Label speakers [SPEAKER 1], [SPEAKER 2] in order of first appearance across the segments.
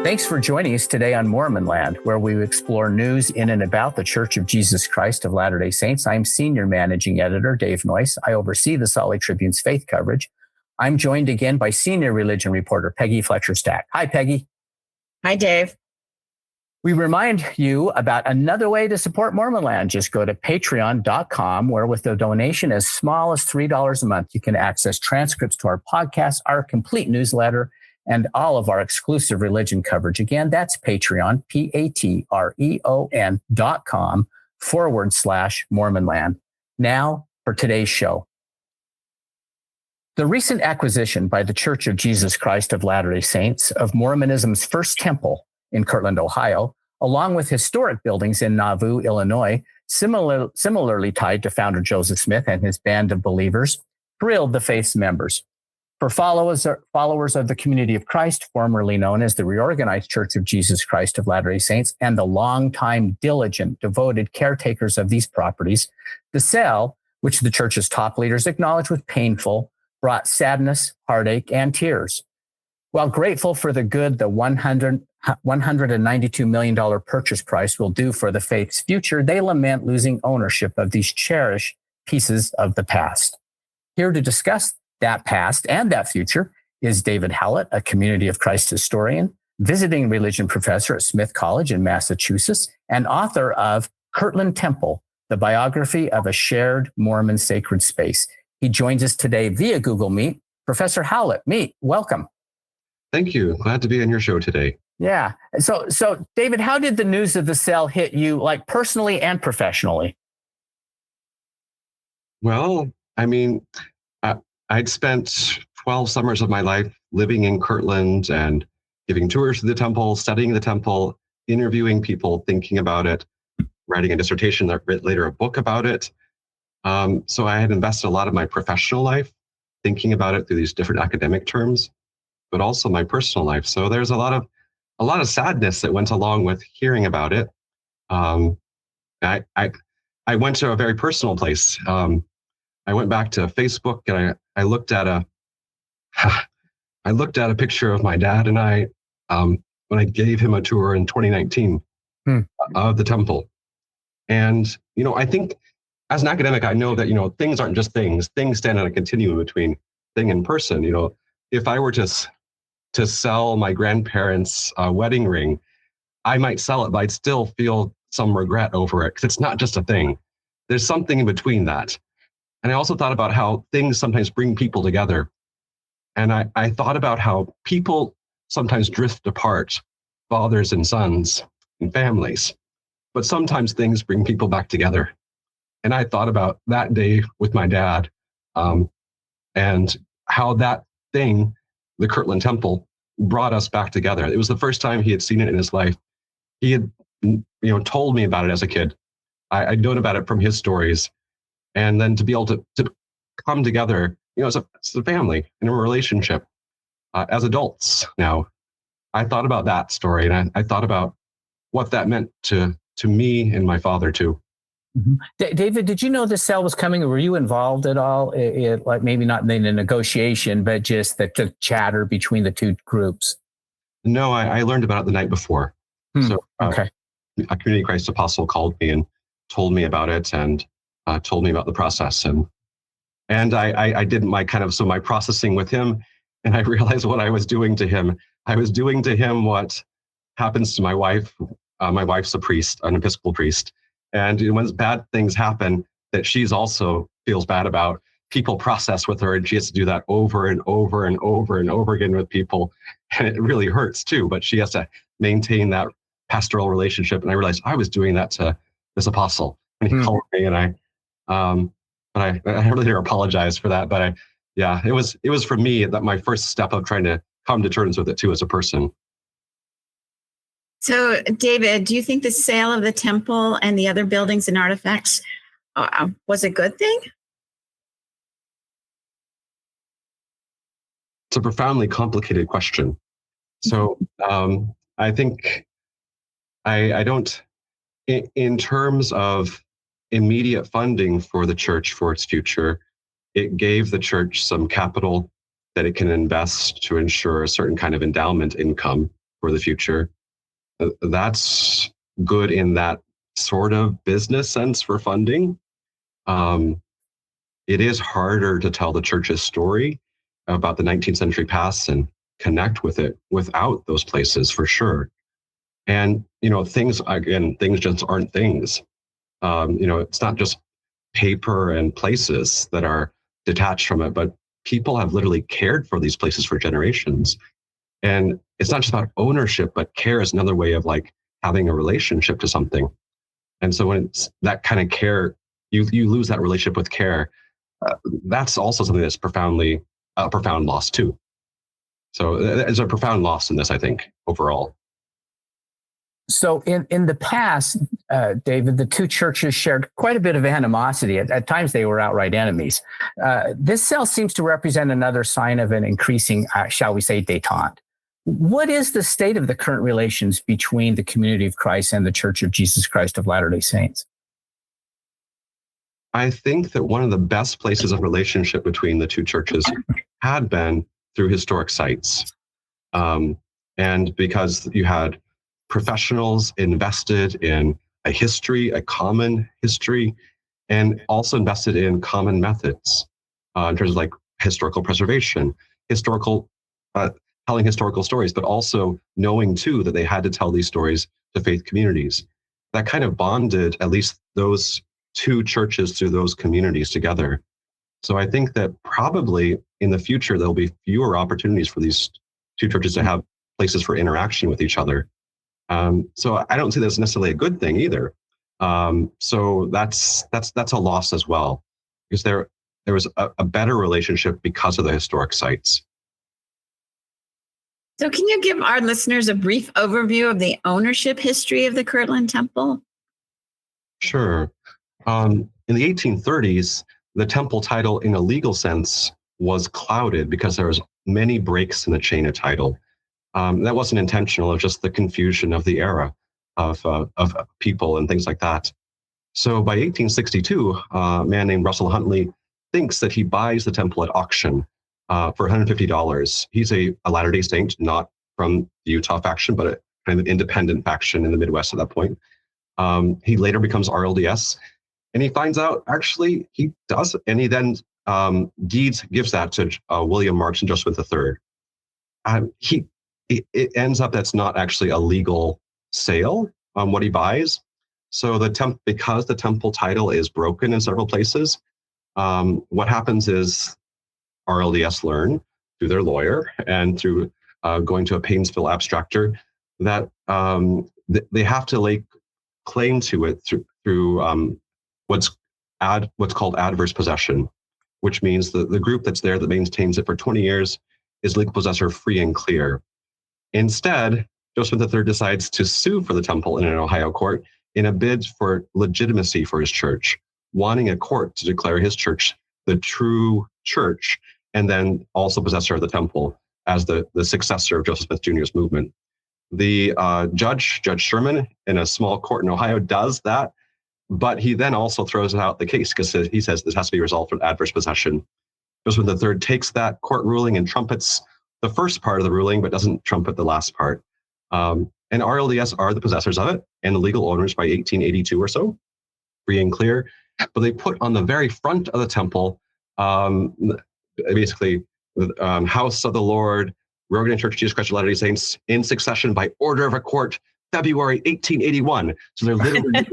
[SPEAKER 1] Thanks for joining us today on Mormon Land, where we explore news in and about the Church of Jesus Christ of Latter-day Saints. I'm Senior Managing Editor Dave Noyce. I oversee the Salt Lake Tribune's faith coverage. I'm joined again by Senior Religion Reporter Peggy Fletcher-Stack. Hi, Peggy.
[SPEAKER 2] Hi, Dave.
[SPEAKER 1] We remind you about another way to support Mormon Land. Just go to patreon.com, where with a donation as small as $3 a month, you can access transcripts to our podcast, our complete newsletter, and all of our exclusive religion coverage. Again, that's Patreon, patreon.com/Mormonland. Now for today's show. The recent acquisition by the Church of Jesus Christ of Latter-day Saints of Mormonism's first temple in Kirtland, Ohio, along with historic buildings in Nauvoo, Illinois, similarly tied to founder Joseph Smith and his band of believers, thrilled the faith's members. For followers of the Community of Christ, formerly known as the Reorganized Church of Jesus Christ of Latter-day Saints, and the longtime, diligent, devoted caretakers of these properties, the sale, which the church's top leaders acknowledged was painful, brought sadness, heartache, and tears. While grateful for the good the $192 million purchase price will do for the faith's future, they lament losing ownership of these cherished pieces of the past. Here to discuss that past and that future is David Howlett, a Community of Christ historian, visiting religion professor at Smith College in Massachusetts, and author of Kirtland Temple, the biography of a shared Mormon sacred space. He joins us today via Google Meet. Professor Howlett, welcome.
[SPEAKER 3] Thank you. Glad to be on your show today.
[SPEAKER 1] Yeah. So David, how did the news of the sale hit you, like personally and professionally?
[SPEAKER 3] Well, I'd spent 12 summers of my life living in Kirtland and giving tours to the temple, studying the temple, interviewing people, thinking about it, writing a dissertation, later a book about it. So I had invested a lot of my professional life thinking about it through these different academic terms, but also my personal life. So there's a lot of sadness that went along with hearing about it. I went to a very personal place. I went back to Facebook and I looked at a picture of my dad and I when I gave him a tour in 2019 of the temple. And I think as an academic, I know that things aren't just things. Things stand on a continuum between thing and person. If I were to sell my grandparents' wedding ring, I might sell it, but I'd still feel some regret over it because it's not just a thing. There's something in between that. And I also thought about how things sometimes bring people together. And I thought about how people sometimes drift apart, fathers and sons and families, but sometimes things bring people back together. And I thought about that day with my dad and how that thing, the Kirtland Temple, brought us back together. It was the first time he had seen it in his life. He had told me about it as a kid. I'd known about it from his stories. And then to be able to come together, as a family in a relationship as adults now. I thought about that story and I thought about what that meant to me and my father too.
[SPEAKER 1] Mm-hmm. David, did you know the sale was coming? Or were you involved at all? Like maybe not in the negotiation, but just the chatter between the two groups?
[SPEAKER 3] No, I learned about it the night before. So
[SPEAKER 1] okay.
[SPEAKER 3] A Community of Christ apostle called me and told me about it and told me about the process. And I did my my processing with him, and I realized what I was doing to him. I was doing to him what happens to my wife. My wife's a priest, an Episcopal priest. And when bad things happen that she's also feels bad about, people process with her, and she has to do that over and over and over and over again with people. And it really hurts too, but she has to maintain that pastoral relationship. And I realized I was doing that to this apostle. And he called me, and I really apologize for that. But it was for me that my first step of trying to come to terms with it too as a person.
[SPEAKER 2] So, David, do you think the sale of the temple and the other buildings and artifacts was a good thing?
[SPEAKER 3] It's a profoundly complicated question. So I think I don't, in terms of immediate funding for the church for its future, it gave the church some capital that it can invest to ensure a certain kind of endowment income. for the future. That's good in that sort of business sense for funding. It is harder to tell the church's story about the 19th century past and connect with it without those places, for sure. And, things just aren't things. It's not just paper and places that are detached from it, but people have literally cared for these places for generations. And it's not just about ownership, but care is another way of like having a relationship to something. And so when it's that kind of care, you lose that relationship with care. That's also something that's a profound loss too. So there's a profound loss in this, I think, overall.
[SPEAKER 1] So in the past, David, the two churches shared quite a bit of animosity. At times, they were outright enemies. This cell seems to represent another sign of an increasing, shall we say, détente. What is the state of the current relations between the Community of Christ and the Church of Jesus Christ of Latter-day Saints?
[SPEAKER 3] I think that one of the best places of relationship between the two churches had been through historic sites. And because you had professionals invested in a common history, and also invested in common methods in terms of like historical preservation, telling historical stories, but also knowing too that they had to tell these stories to faith communities. That kind of bonded at least those two churches through those communities together. So I think that probably in the future, there'll be fewer opportunities for these two churches to have places for interaction with each other. So I don't see that's necessarily a good thing either. So that's a loss as well, because there was a better relationship because of the historic sites.
[SPEAKER 2] So can you give our listeners a brief overview of the ownership history of the Kirtland Temple?
[SPEAKER 3] Sure. In the 1830s, the temple title in a legal sense was clouded because there was many breaks in the chain of title. That wasn't intentional. It was just the confusion of the era of people and things like that. So by 1862, a man named Russell Huntley thinks that he buys the temple at auction for $150. He's a Latter-day Saint, not from the Utah faction, but a kind of independent faction in the Midwest at that point. He later becomes RLDS, and he finds out actually he does, and he then gives that to William Marks and Joseph III. It ends up that's not actually a legal sale on what he buys. So because the temple title is broken in several places, what happens is RLDS learn through their lawyer and through going to a Painesville abstractor that they have to lay claim to it through what's called adverse possession, which means the group that's there that maintains it for 20 years is legal possessor free and clear. Instead, Joseph III decides to sue for the temple in an Ohio court in a bid for legitimacy for his church, wanting a court to declare his church the true church, and then also possessor of the temple as the successor of Joseph Smith Jr.'s movement. The Judge Sherman, in a small court in Ohio, does that, but he then also throws out the case because he says this has to be resolved for adverse possession. Joseph III takes that court ruling and trumpets the first part of the ruling, but doesn't trumpet the last part. And RLDS are the possessors of it and the legal owners by 1882 or so, free and clear. But they put on the very front of the temple, basically, House of the Lord, Reorganized Church of Jesus Christ of Latter-day Saints, in succession by order of a court, February 1881. So they're literally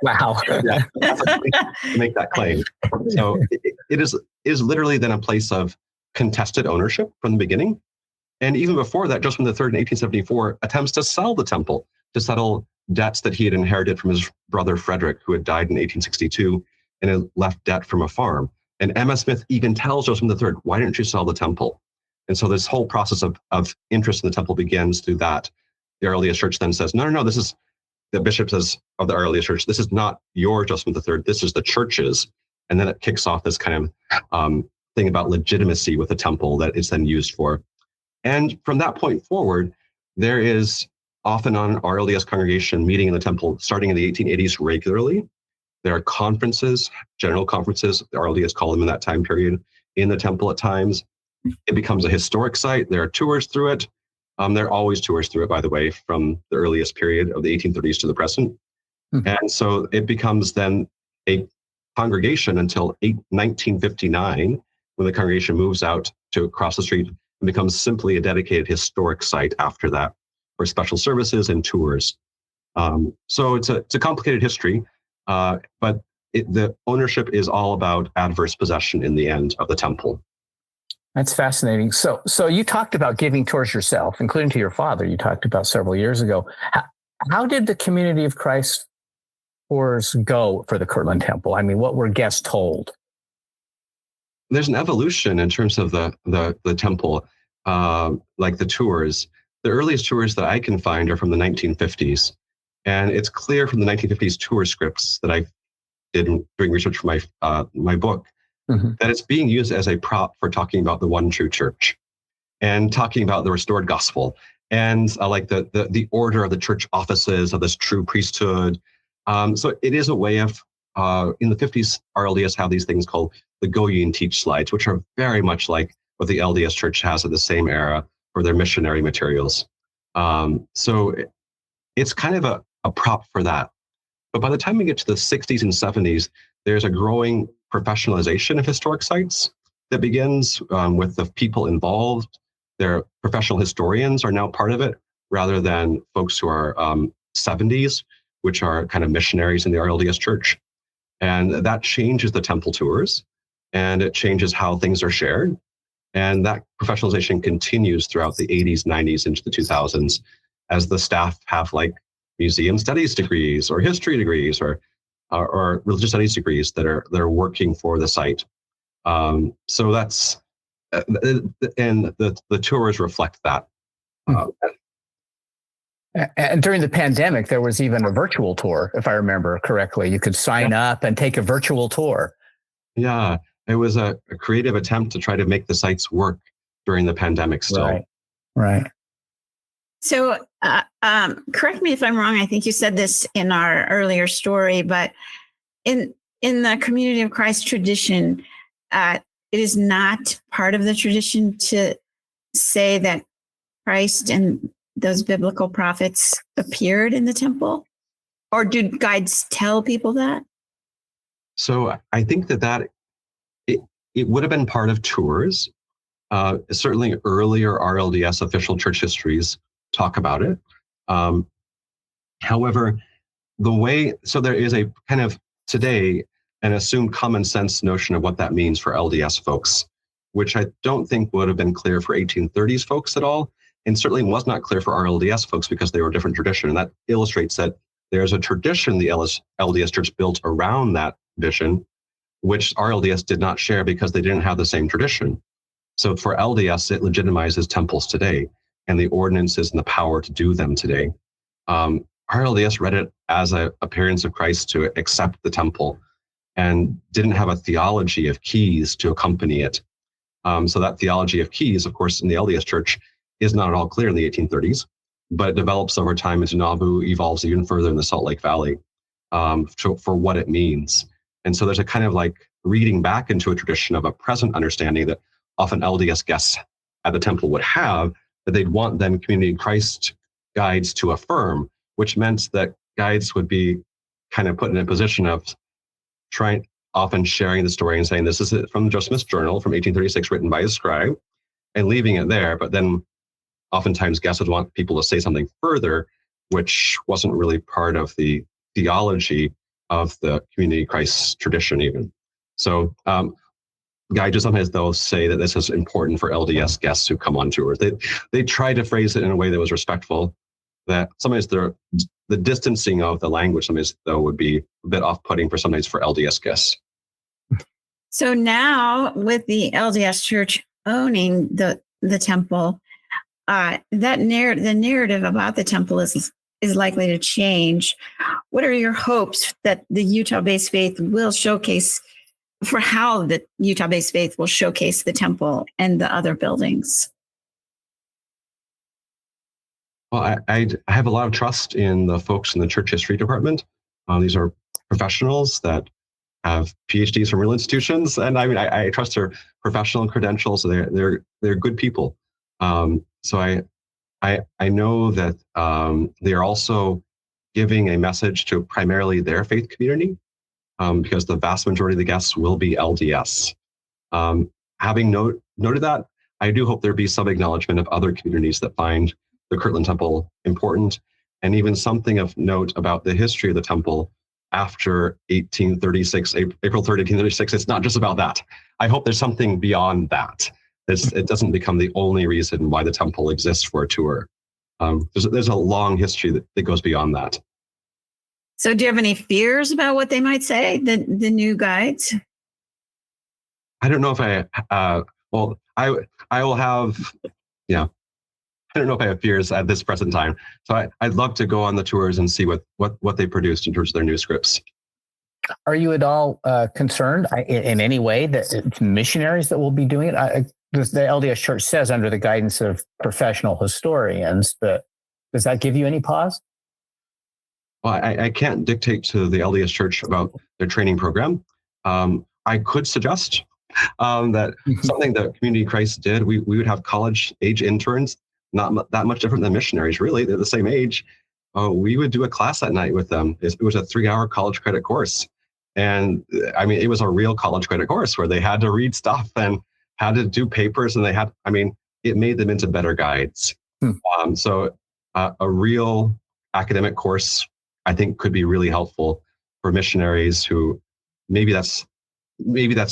[SPEAKER 1] Wow.
[SPEAKER 3] Yeah, to make that claim. So it is literally then a place of contested ownership from the beginning. And even before that, Joseph III in 1874 attempts to sell the temple to settle debts that he had inherited from his brother Frederick, who had died in 1862 and had left debt from a farm. And Emma Smith even tells Joseph III, why didn't you sell the temple? And so this whole process of interest in the temple begins through that. The earliest church then says, no, this is, the bishop says of the earliest church, this is not your Joseph III, this is the church's. And then it kicks off this kind of thing about legitimacy with the temple that it's then used for. And from that point forward, there is off and on RLDS congregation meeting in the temple starting in the 1880s regularly. There are conferences, general conferences, the RLDS call them in that time period, in the temple at times. It becomes a historic site. There are tours through it. There are always tours through it, by the way, from the earliest period of the 1830s to the present. And so it becomes then a congregation until 1959, when the congregation moves out to across the street and becomes simply a dedicated historic site after that for special services and tours. So it's a complicated history, but the ownership is all about adverse possession in the end of the temple.
[SPEAKER 1] That's fascinating. So you talked about giving tours yourself, including to your father. You talked about several years ago. How did the Community of Christ tours go for the Kirtland Temple? I mean, what were guests told?
[SPEAKER 3] There's an evolution in terms of the temple, like the tours. The earliest tours that I can find are from the 1950s. And it's clear from the 1950s tour scripts that I did doing research for my book, that it's being used as a prop for talking about the one true church and talking about the restored gospel and like the order of the church offices of this true priesthood. So it is a way of, in the 50s, RLDS have these things called the Go Ye and Teach slides, which are very much like what the LDS Church has at the same era for their missionary materials. So it's kind of a prop for that. But by the time we get to the 60s and 70s, there's a growing professionalization of historic sites that begins with the people involved. Their professional historians are now part of it, rather than folks who are 70s, which are kind of missionaries in the RLDS Church. And that changes the temple tours, and it changes how things are shared. And that professionalization continues throughout the 80s, 90s, into the 2000s, as the staff have like museum studies degrees or history degrees or religious studies degrees that are working for the site. So that's, and the tours reflect that.
[SPEAKER 1] And during the pandemic, there was even a virtual tour, if I remember correctly. You could sign up and take a virtual tour.
[SPEAKER 3] Yeah, it was a creative attempt to try to make the sites work during the pandemic still.
[SPEAKER 1] Right.
[SPEAKER 2] So correct me if I'm wrong. I think you said this in our earlier story, but in the Community of Christ tradition, it is not part of the tradition to say that Christ and those biblical prophets appeared in the temple? Or do guides tell people that?
[SPEAKER 3] So I think that it would have been part of tours. Certainly earlier RLDS official church histories talk about it. However, so there is a kind of today an assumed common sense notion of what that means for LDS folks, which I don't think would have been clear for 1830s folks at all. And certainly was not clear for RLDS folks because they were a different tradition. And that illustrates that there's a tradition the LDS Church built around that tradition, which RLDS did not share because they didn't have the same tradition. So for LDS, it legitimizes temples today and the ordinances and the power to do them today. RLDS read it as an appearance of Christ to accept the temple and didn't have a theology of keys to accompany it. So that theology of keys, of course, in the LDS Church is not at all clear in the 1830s, but it develops over time into Nauvoo, evolves even further in the Salt Lake Valley for what it means. And so there's a kind of like reading back into a tradition of a present understanding that often LDS guests at the temple would have, that they'd want then Community of Christ guides to affirm, which meant that guides would be kind of put in a position of often sharing the story and saying, this is it from Joseph Smith's journal from 1836, written by a scribe, and leaving it there. But then oftentimes guests would want people to say something further, which wasn't really part of the theology of the Community of Christ tradition even. So guides sometimes they'll say that this is important for LDS guests who come on tours. They try to phrase it in a way that was respectful, that sometimes the distancing of the language sometimes though would be a bit off-putting for sometimes for LDS guests.
[SPEAKER 2] So now with the LDS Church owning the temple, the narrative about the temple is likely to change. What are your hopes that the Utah-based faith will showcase, for how the Utah-based faith will showcase the temple and the other buildings?
[SPEAKER 3] Well, I have a lot of trust in the folks in the church history department. These are professionals that have PhDs from real institutions, and I mean, I trust their professional credentials. They're good people. So I know that they are also giving a message to primarily their faith community, because the vast majority of the guests will be LDS. Having noted that, I do hope there be some acknowledgement of other communities that find the Kirtland Temple important, and even something of note about the history of the temple after 1836, April 3rd, 1836. It's not just about that. I hope there's something beyond that. It doesn't become the only reason why the temple exists for a tour. There's a long history that goes beyond that.
[SPEAKER 2] So do you have any fears about what they might say, the new guides?
[SPEAKER 3] I don't know if I will have, yeah. I don't know if I have fears at this present time. So I'd love to go on the tours and see what they produced in terms of their new scripts.
[SPEAKER 1] Are you at all concerned in any way that it's missionaries that will be doing it? The LDS Church says under the guidance of professional historians, but does that give you any pause?
[SPEAKER 3] Well, I can't dictate to the LDS Church about their training program. I could suggest that something that Community Christ did, we would have college age interns, not that much different than missionaries, really. They're the same age. We would do a class at night with them. It was a 3-hour college credit course. And I mean, it was a real college credit course where they had to read stuff and had to do papers, and it made them into better guides. So a real academic course, I think, could be really helpful for missionaries who maybe that's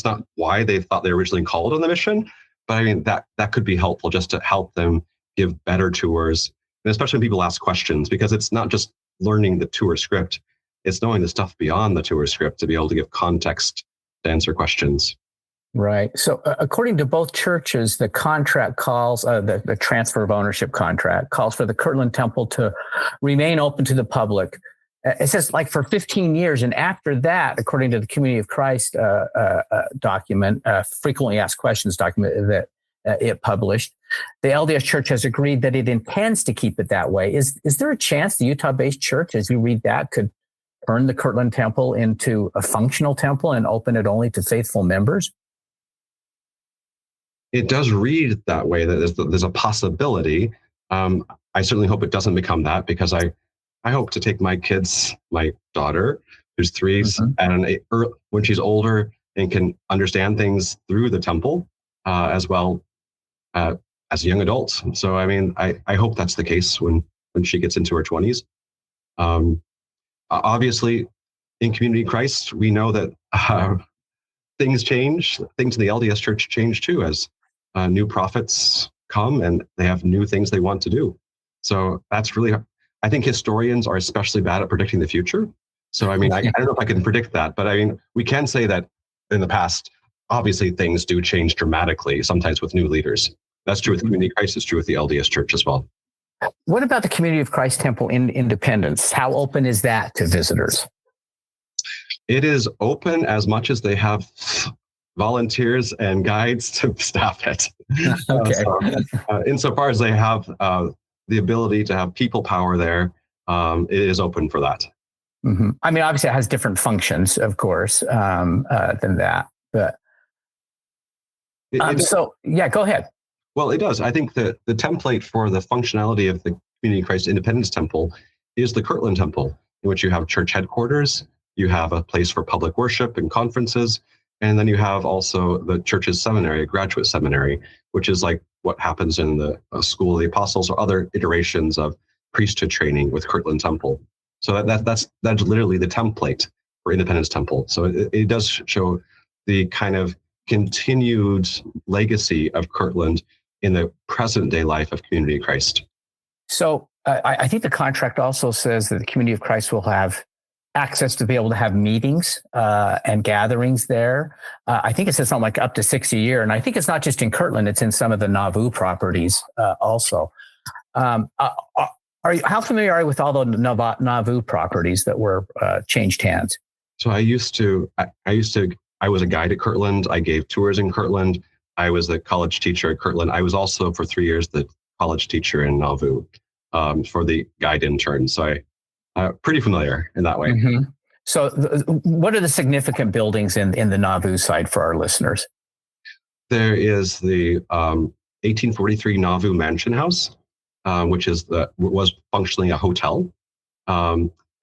[SPEAKER 3] not why they thought they were originally called on the mission, but I mean, that could be helpful just to help them give better tours, and especially when people ask questions, because it's not just learning the tour script, it's knowing the stuff beyond the tour script to be able to give context to answer questions.
[SPEAKER 1] Right. So according to both churches, the contract calls, the transfer of ownership contract calls for the Kirtland Temple to remain open to the public. It says like for 15 years. And after that, according to the Community of Christ document, frequently asked questions document that it published, the LDS Church has agreed that it intends to keep it that way. Is there a chance the Utah-based church, as you read that, could turn the Kirtland Temple into a functional temple and open it only to faithful members?
[SPEAKER 3] It does read that way, that there's a possibility. I certainly hope it doesn't become that, because I hope to take my daughter, who's 3, and when she's older and can understand things through the temple, as well as a young adult. So, I mean, I hope that's the case when she gets into her 20s. Obviously, in Community Christ, we know that things change. Things in the LDS Church change too, as new prophets come and they have new things they want to do. So that's really, I think historians are especially bad at predicting the future. So, I mean, I don't know if I can predict that, but I mean, we can say that in the past, obviously things do change dramatically, sometimes with new leaders. That's true with Community Christ, it's true with the LDS Church as well.
[SPEAKER 1] What about the Community of Christ Temple in Independence? How open is that to visitors?
[SPEAKER 3] It is open as much as they have volunteers and guides to staff it.
[SPEAKER 1] Okay.
[SPEAKER 3] Insofar as they have the ability to have people power there, it is open for that.
[SPEAKER 1] Mm-hmm. I mean, obviously it has different functions, of course, than that. But so, yeah, go ahead.
[SPEAKER 3] Well, it does. I think that the template for the functionality of the Community Christ Independence Temple is the Kirtland Temple, in which you have church headquarters, you have a place for public worship and conferences, and then you have also the church's seminary, a graduate seminary, which is like what happens in the School of the Apostles or other iterations of priesthood training with Kirtland Temple. So that's literally the template for Independence Temple. So it does show the kind of continued legacy of Kirtland in the present day life of Community of Christ. So
[SPEAKER 1] I think the contract also says that the Community of Christ will have access to be able to have meetings and gatherings there. I think it says something like up to 6 a year. And I think it's not just in Kirtland, it's in some of the Nauvoo properties also. How familiar are you with all the Nauvoo properties that were changed hands?
[SPEAKER 3] So I was a guide at Kirtland. I gave tours in Kirtland. I was the college teacher at Kirtland. I was also for 3 years the college teacher in Nauvoo for the guide intern. So I'm pretty familiar in that way.
[SPEAKER 1] Mm-hmm. So what are the significant buildings in the Nauvoo side for our listeners?
[SPEAKER 3] There is the 1843 Nauvoo Mansion House, which was functionally a hotel.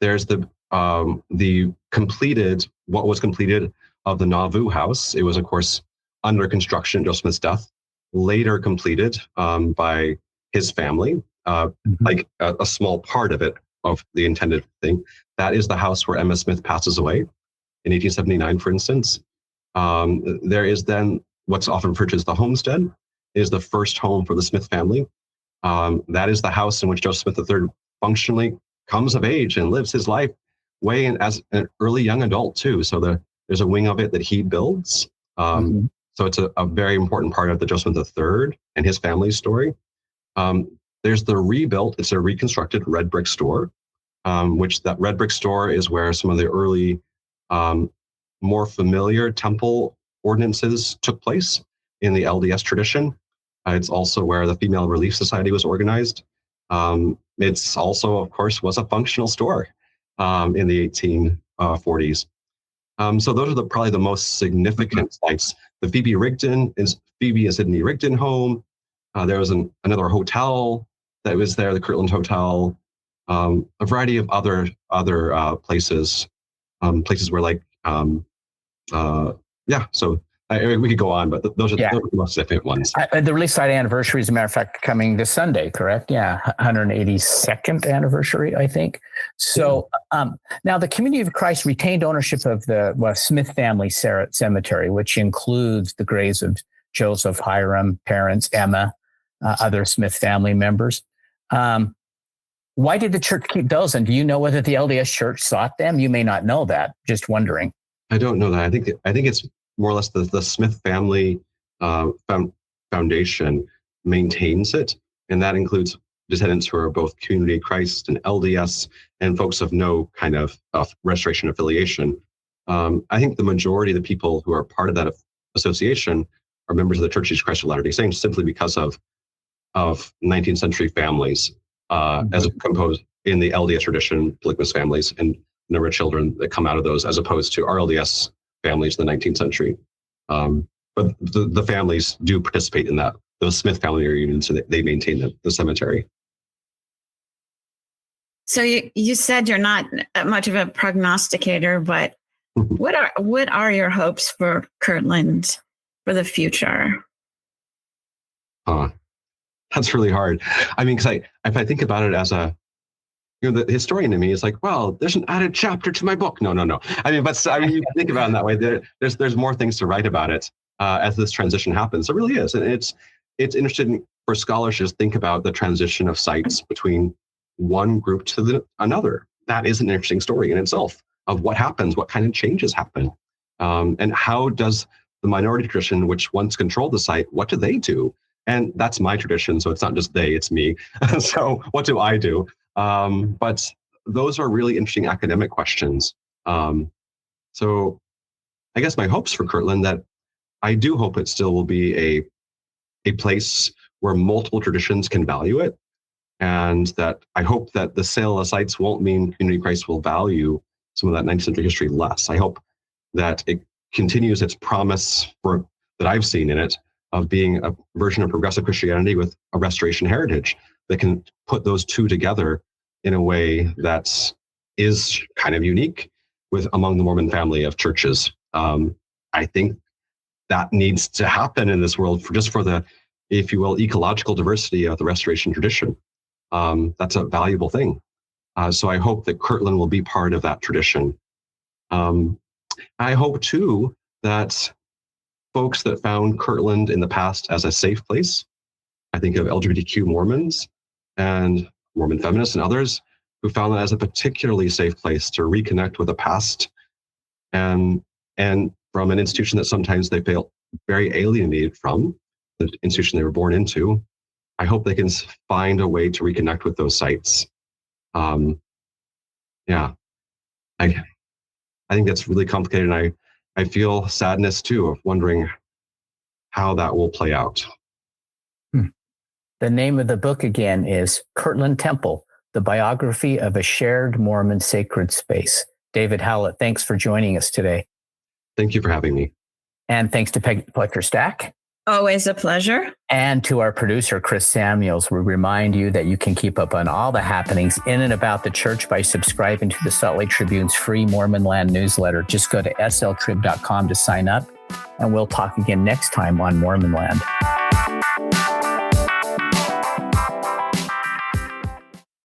[SPEAKER 3] There's the completed, what was completed of the Nauvoo house. It was, of course, under construction at Joseph Smith's death, later completed by his family, like a small part of it, of the intended thing. That is the house where Emma Smith passes away in 1879, for instance. There is then what's often referred to as the homestead, is the first home for the Smith family. That is the house in which Joseph Smith III functionally comes of age and lives his life way in, as an early young adult too. So there's a wing of it that he builds. So it's a very important part of the Joseph Smith III and his family's story. There's the rebuilt, it's a reconstructed red brick store, which that red brick store is where some of the early more familiar temple ordinances took place in the LDS tradition. It's also where the Female Relief Society was organized. It's also, of course, was a functional store in the 1840s. So those are probably the most significant sites. The Phoebe and Sidney Rigdon home. There was another hotel that was there, the Kirtland Hotel. A variety of other places, places where So we could go on, but those are the most significant ones.
[SPEAKER 1] The release site anniversary, as a matter of fact, coming this Sunday, correct? Yeah, 182nd anniversary, I think. So now the Community of Christ retained ownership of the Smith family cemetery, which includes the graves of Joseph, Hiram, parents, Emma, other Smith family members. Why did the church keep those? And do you know whether the LDS Church sought them? You may not know that. Just wondering.
[SPEAKER 3] I don't know that. I think it's more or less the Smith family foundation maintains it, and that includes descendants who are both Community of Christ and LDS, and folks of no kind of restoration affiliation. I think the majority of the people who are part of that association are members of the Church of Jesus Christ of Latter-day Saints, simply because of 19th century families, as composed in the LDS tradition, polygamous families, and number of children that come out of those, as opposed to our LDS families in the 19th century. But the families do participate in that. Those Smith family reunions, so they maintain the cemetery.
[SPEAKER 2] So you said you're not much of a prognosticator, but what are your hopes for Kirtland for the future?
[SPEAKER 3] That's really hard. I mean, because if I think about it as the historian in me is like, well, there's an added chapter to my book. No. I mean, you can think about it in that way. There's more things to write about it as this transition happens. It really is, and it's interesting for scholars to just think about the transition of sites between one group to another. That is an interesting story in itself of what happens, what kind of changes happen, and how does the minority tradition, which once controlled the site, what do they do? And that's my tradition, so it's not just they, it's me. So what do I do? But those are really interesting academic questions. So I guess my hopes for Kirtland, that I do hope it still will be a place where multiple traditions can value it. And that I hope that the sale of sites won't mean Community of Christ will value some of that 19th century history less. I hope that it continues its promise that I've seen in it of being a version of progressive Christianity with a restoration heritage that can put those two together in a way that is kind of unique among the Mormon family of churches. I think that needs to happen in this world for the, if you will, ecological diversity of the restoration tradition. That's a valuable thing. So I hope that Kirtland will be part of that tradition. I hope too that folks that found Kirtland in the past as a safe place, I think of LGBTQ Mormons and Mormon feminists and others who found that as a particularly safe place to reconnect with the past, and from an institution that sometimes they feel very alienated from, the institution they were born into. I hope they can find a way to reconnect with those sites. I think that's really complicated, and I feel sadness too of wondering how that will play out.
[SPEAKER 1] The name of the book again is Kirtland Temple, the Biography of a Shared Mormon Sacred Space. David Howlett, thanks for joining us today.
[SPEAKER 3] Thank you for having me.
[SPEAKER 1] And thanks to Peggy Fletcher Stack.
[SPEAKER 2] Always a pleasure.
[SPEAKER 1] And to our producer, Chris Samuels, we remind you that you can keep up on all the happenings in and about the church by subscribing to the Salt Lake Tribune's free Mormon Land newsletter. Just go to sltrib.com to sign up, and we'll talk again next time on Mormon Land.